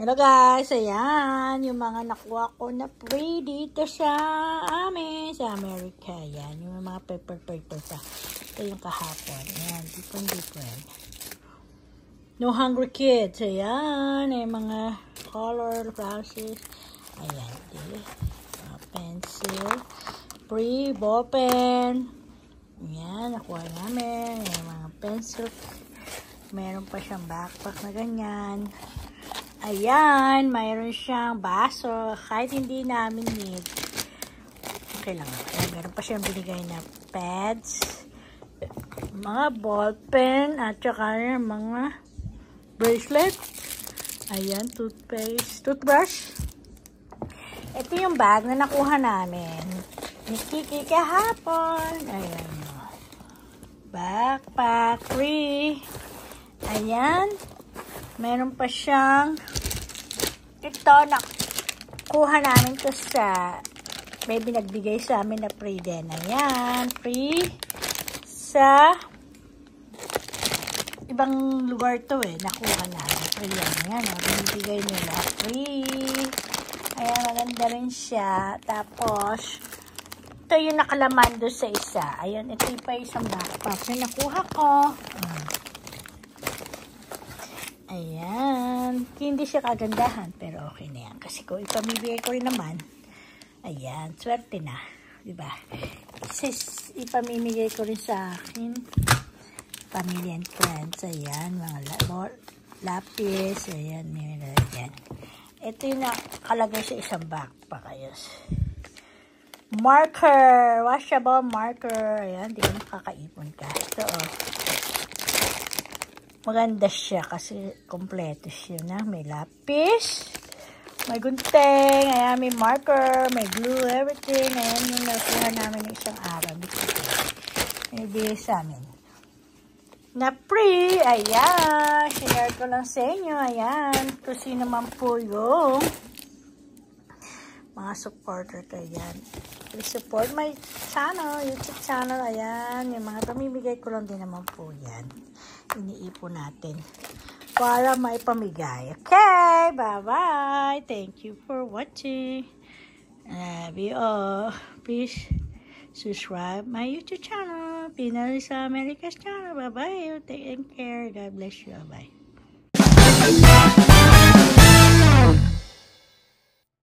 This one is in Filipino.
Hello guys, ayan, yung mga nakuha ko na free dito sa amin, sa America, ayan, yung mga paper pa. Ito yung kahapon, ayan, different. No Hungry Kids, ayan, yung mga color glasses, ayan, pencil, free ball pen, ayan, nakuha namin, yung mga pencil, meron pa siyang backpack na ganyan. Ayan, mayroon siyang baso. Kahit hindi namin need. Okay lang. Ayan, meron pa siyang binigay na pads. Mga ball pen. At saka yung mga bracelet. Ayan, toothbrush. Ito yung bag na nakuha namin. Ni Kiki kahapon. Ayan. Backpack free. Ayan. Meron pa siyang ito, nakuha namin to sa may binagbigay sa amin na free din. Ayan, free sa ibang lugar to nakuha namin. Free yan. Ayan, binibigay nila. Free. Ayan, maganda rin siya. Tapos, ito yung nakalaman doon sa isa. Ayan, ito pa isang backpack na nakuha ko. Ayan. Hindi siya kagandahan, pero okay na yan. Kasi kung ipamibigay ko rin naman, ayan, swerte na. Diba? Ipamimigay ko rin sa akin, family and friends. Ayan, mga lapis. Ayan, ayan. Ito yung nakalagay sa isang backpack. Ayos. Marker. Washable marker. Ayan, di ko nakakaipon ka. Ito, maganda siya kasi kompleto siya na. May lapis, may gunting, ayan, may marker, may glue, everything. Ayan yung nakuha namin ng isang araw. Binibigay sa amin. Na free, ayan. Share ko lang sa inyo, ayan. Kung sino man po yung mga supporter ko, ayan. Please support my channel, YouTube channel, ayan. Yung mga pamimigay ko lang din naman po yan. Iniipon natin para maipamigay. Okay, bye-bye. Thank you for watching. Love you all. Please subscribe my YouTube channel, Pinoy sa America's channel. Bye-bye. Take care. God bless you. Bye.